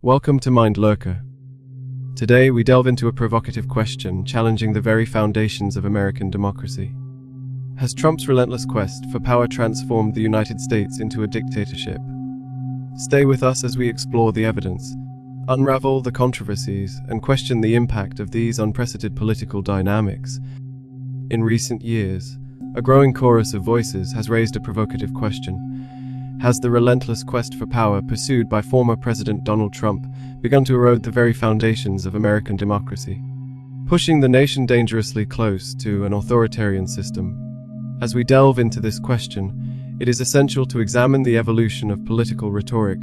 Welcome to Mind Lurker. Today we delve into a provocative question challenging the very foundations of American democracy. Has Trump's relentless quest for power transformed the United States into a dictatorship? Stay with us as we explore the evidence, unravel the controversies, and question the impact of these unprecedented political dynamics. In recent years, a growing chorus of voices has raised a provocative question. Has the relentless quest for power pursued by former President Donald Trump begun to erode the very foundations of American democracy, pushing the nation dangerously close to an authoritarian system? As we delve into this question, it is essential to examine the evolution of political rhetoric,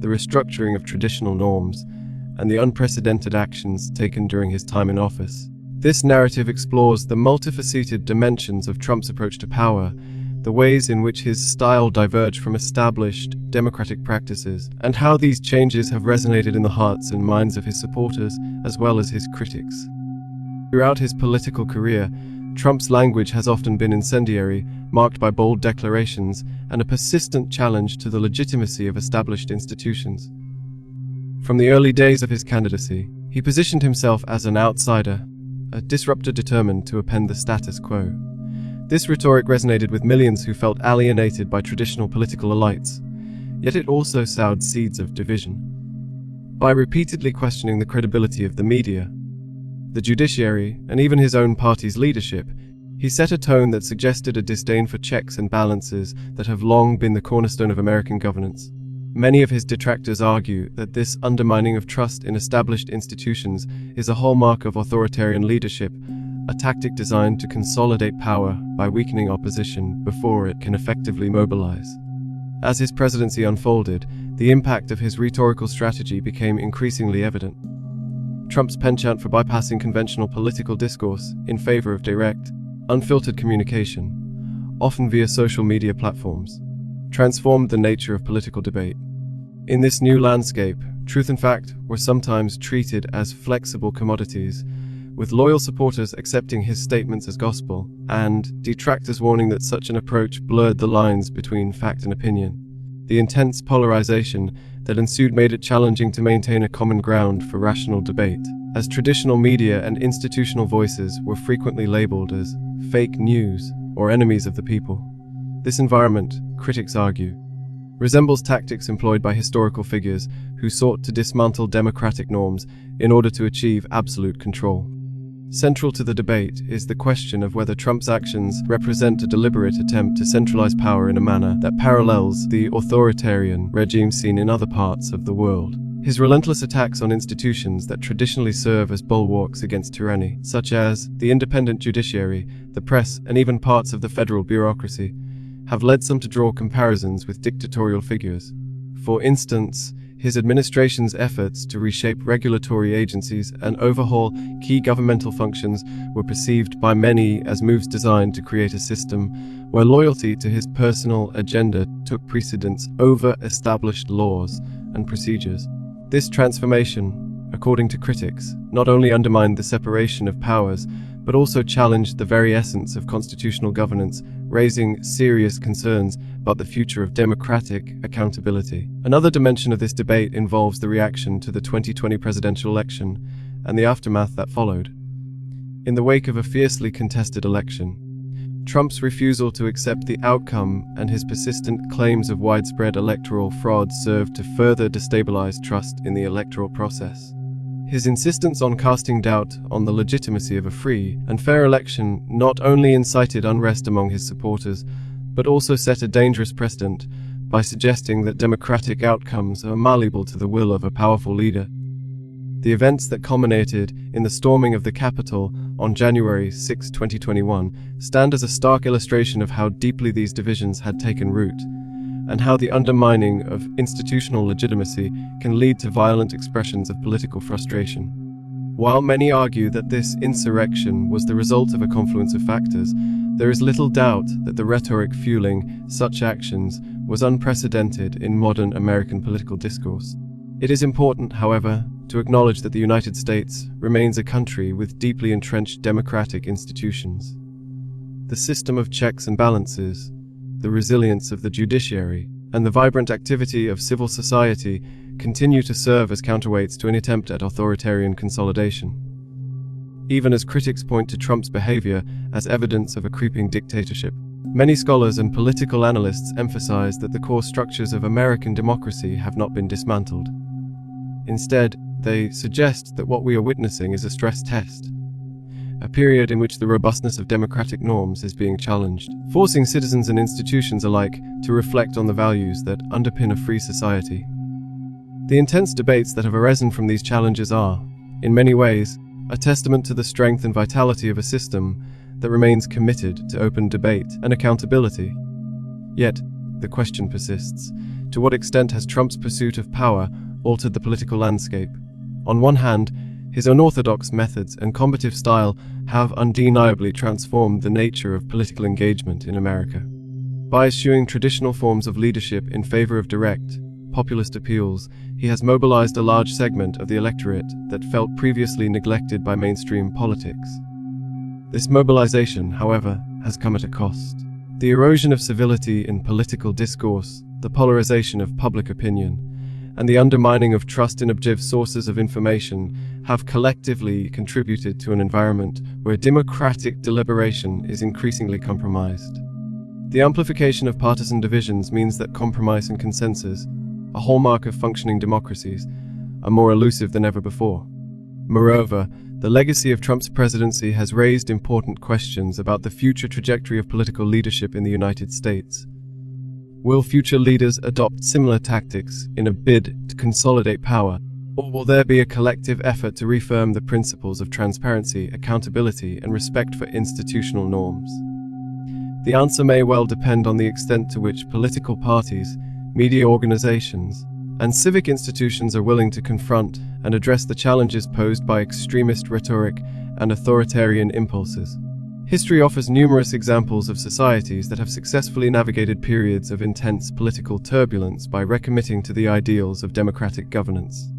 the restructuring of traditional norms, and the unprecedented actions taken during his time in office. This narrative explores the multifaceted dimensions of Trump's approach to power, the ways in which his style diverged from established democratic practices, and how these changes have resonated in the hearts and minds of his supporters as well as his critics. Throughout his political career, Trump's language has often been incendiary, marked by bold declarations and a persistent challenge to the legitimacy of established institutions. From the early days of his candidacy, he positioned himself as an outsider, a disruptor determined to upend the status quo. This rhetoric resonated with millions who felt alienated by traditional political elites, yet it also sowed seeds of division. By repeatedly questioning the credibility of the media, the judiciary, and even his own party's leadership, he set a tone that suggested a disdain for checks and balances that have long been the cornerstone of American governance. Many of his detractors argue that this undermining of trust in established institutions is a hallmark of authoritarian leadership, a tactic designed to consolidate power by weakening opposition before it can effectively mobilize. As his presidency unfolded, the impact of his rhetorical strategy became increasingly evident. Trump's penchant for bypassing conventional political discourse in favor of direct, unfiltered communication, often via social media platforms, transformed the nature of political debate. In this new landscape, truth and fact were sometimes treated as flexible commodities, with loyal supporters accepting his statements as gospel, and detractors warning that such an approach blurred the lines between fact and opinion. The intense polarization that ensued made it challenging to maintain a common ground for rational debate, as traditional media and institutional voices were frequently labeled as fake news or enemies of the people. This environment, critics argue, resembles tactics employed by historical figures who sought to dismantle democratic norms in order to achieve absolute control. Central to the debate is the question of whether Trump's actions represent a deliberate attempt to centralize power in a manner that parallels the authoritarian regime seen in other parts of the world. His relentless attacks on institutions that traditionally serve as bulwarks against tyranny, such as the independent judiciary, the press, and even parts of the federal bureaucracy, have led some to draw comparisons with dictatorial figures. For instance, his administration's efforts to reshape regulatory agencies and overhaul key governmental functions were perceived by many as moves designed to create a system where loyalty to his personal agenda took precedence over established laws and procedures. This transformation, according to critics, not only undermined the separation of powers, but also challenged the very essence of constitutional governance, raising serious concerns about the future of democratic accountability. Another dimension of this debate involves the reaction to the 2020 presidential election and the aftermath that followed. In the wake of a fiercely contested election, Trump's refusal to accept the outcome and his persistent claims of widespread electoral fraud served to further destabilize trust in the electoral process. His insistence on casting doubt on the legitimacy of a free and fair election not only incited unrest among his supporters, but also set a dangerous precedent by suggesting that democratic outcomes are malleable to the will of a powerful leader. The events that culminated in the storming of the Capitol on January 6, 2021, stand as a stark illustration of how deeply these divisions had taken root, and how the undermining of institutional legitimacy can lead to violent expressions of political frustration. While many argue that this insurrection was the result of a confluence of factors, there is little doubt that the rhetoric fueling such actions was unprecedented in modern American political discourse. It is important, however, to acknowledge that the United States remains a country with deeply entrenched democratic institutions. The system of checks and balances, the resilience of the judiciary, and the vibrant activity of civil society continue to serve as counterweights to any attempt at authoritarian consolidation. Even as critics point to Trump's behavior as evidence of a creeping dictatorship, many scholars and political analysts emphasize that the core structures of American democracy have not been dismantled. Instead, they suggest that what we are witnessing is a stress test, a period in which the robustness of democratic norms is being challenged, forcing citizens and institutions alike to reflect on the values that underpin a free society. The intense debates that have arisen from these challenges are, in many ways, a testament to the strength and vitality of a system that remains committed to open debate and accountability. Yet, the question persists: to what extent has Trump's pursuit of power altered the political landscape? On one hand, his unorthodox methods and combative style have undeniably transformed the nature of political engagement in America. By eschewing traditional forms of leadership in favor of direct, populist appeals, he has mobilized a large segment of the electorate that felt previously neglected by mainstream politics. This mobilization, however, has come at a cost. The erosion of civility in political discourse, the polarization of public opinion, and the undermining of trust in objective sources of information have collectively contributed to an environment where democratic deliberation is increasingly compromised. The amplification of partisan divisions means that compromise and consensus, a hallmark of functioning democracies, are more elusive than ever before. Moreover, the legacy of Trump's presidency has raised important questions about the future trajectory of political leadership in the United States. Will future leaders adopt similar tactics in a bid to consolidate power, or will there be a collective effort to reaffirm the principles of transparency, accountability, and respect for institutional norms? The answer may well depend on the extent to which political parties, media organizations, and civic institutions are willing to confront and address the challenges posed by extremist rhetoric and authoritarian impulses. History offers numerous examples of societies that have successfully navigated periods of intense political turbulence by recommitting to the ideals of democratic governance.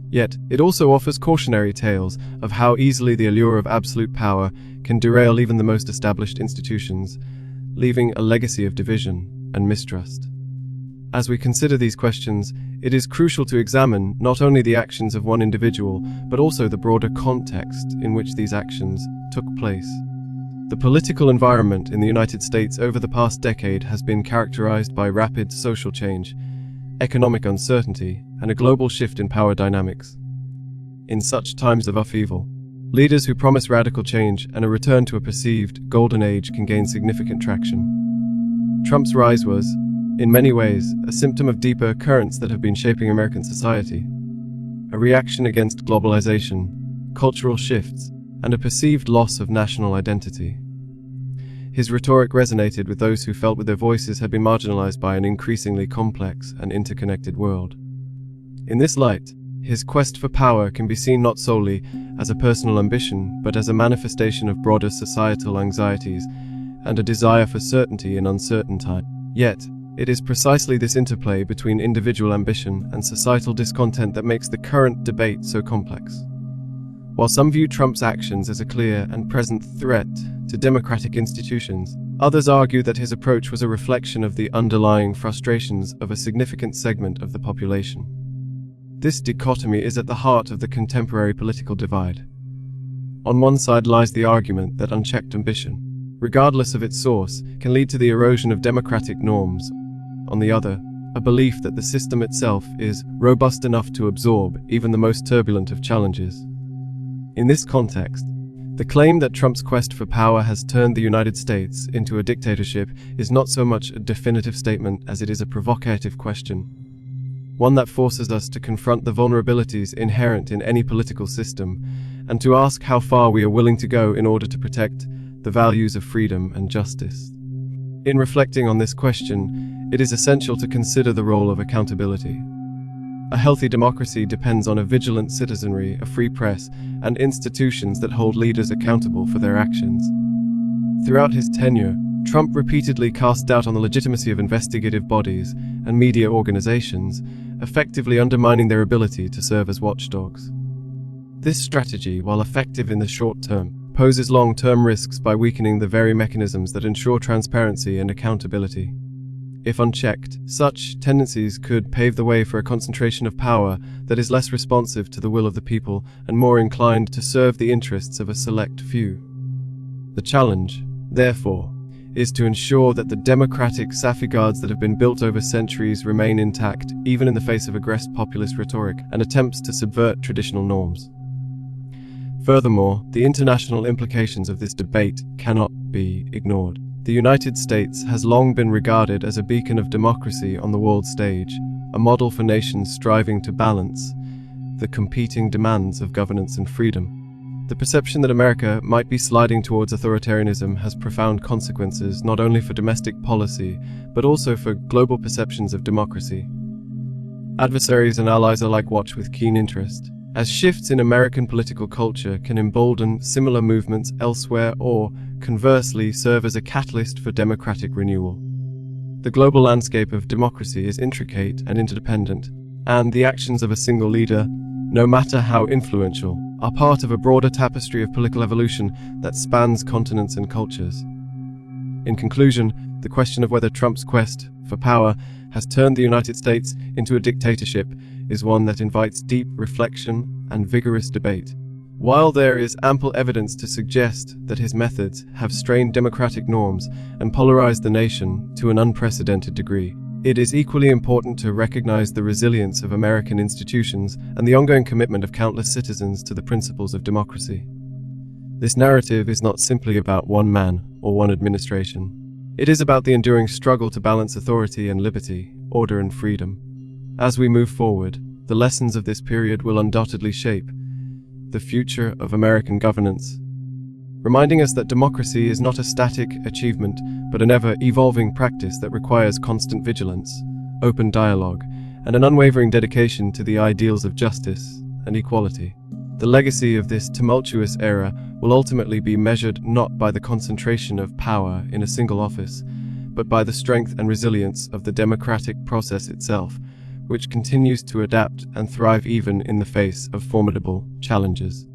Yet, it also offers cautionary tales of how easily the allure of absolute power can derail even the most established institutions, leaving a legacy of division and mistrust. As we consider these questions, it is crucial to examine not only the actions of one individual, but also the broader context in which these actions took place. The political environment in the United States over the past decade has been characterized by rapid social change, economic uncertainty, and a global shift in power dynamics. In such times of upheaval, leaders who promise radical change and a return to a perceived golden age can gain significant traction. Trump's rise was, in many ways, a symptom of deeper currents that have been shaping American society. A reaction against globalization, cultural shifts, and a perceived loss of national identity. His rhetoric resonated with those who felt their voices had been marginalized by an increasingly complex and interconnected world. In this light, his quest for power can be seen not solely as a personal ambition, but as a manifestation of broader societal anxieties and a desire for certainty in uncertain times. Yet, it is precisely this interplay between individual ambition and societal discontent that makes the current debate so complex. While some view Trump's actions as a clear and present threat to democratic institutions, others argue that his approach was a reflection of the underlying frustrations of a significant segment of the population. This dichotomy is at the heart of the contemporary political divide. On one side lies the argument that unchecked ambition, regardless of its source, can lead to the erosion of democratic norms. On the other, a belief that the system itself is robust enough to absorb even the most turbulent of challenges. In this context, the claim that Trump's quest for power has turned the United States into a dictatorship is not so much a definitive statement as it is a provocative question, one that forces us to confront the vulnerabilities inherent in any political system and to ask how far we are willing to go in order to protect the values of freedom and justice. In reflecting on this question, it is essential to consider the role of accountability. A healthy democracy depends on a vigilant citizenry, a free press, and institutions that hold leaders accountable for their actions. Throughout his tenure, Trump repeatedly cast doubt on the legitimacy of investigative bodies and media organizations, effectively undermining their ability to serve as watchdogs. This strategy, while effective in the short term, poses long-term risks by weakening the very mechanisms that ensure transparency and accountability. If unchecked, such tendencies could pave the way for a concentration of power that is less responsive to the will of the people and more inclined to serve the interests of a select few. The challenge, therefore, is to ensure that the democratic safeguards that have been built over centuries remain intact, even in the face of aggressive populist rhetoric and attempts to subvert traditional norms. Furthermore, the international implications of this debate cannot be ignored. The United States has long been regarded as a beacon of democracy on the world stage, a model for nations striving to balance the competing demands of governance and freedom. The perception that America might be sliding towards authoritarianism has profound consequences not only for domestic policy, but also for global perceptions of democracy. Adversaries and allies alike watch with keen interest, as shifts in American political culture can embolden similar movements elsewhere or, conversely, serve as a catalyst for democratic renewal. The global landscape of democracy is intricate and interdependent, and the actions of a single leader, no matter how influential, are part of a broader tapestry of political evolution that spans continents and cultures. In conclusion, the question of whether Trump's quest for power has turned the United States into a dictatorship is one that invites deep reflection and vigorous debate. While there is ample evidence to suggest that his methods have strained democratic norms and polarized the nation to an unprecedented degree, it is equally important to recognize the resilience of American institutions and the ongoing commitment of countless citizens to the principles of democracy. This narrative is not simply about one man or one administration. It is about the enduring struggle to balance authority and liberty, order and freedom. As we move forward, the lessons of this period will undoubtedly shape the future of American governance, reminding us that democracy is not a static achievement, but an ever-evolving practice that requires constant vigilance, open dialogue, and an unwavering dedication to the ideals of justice and equality. The legacy of this tumultuous era will ultimately be measured not by the concentration of power in a single office, but by the strength and resilience of the democratic process itself, which continues to adapt and thrive even in the face of formidable challenges.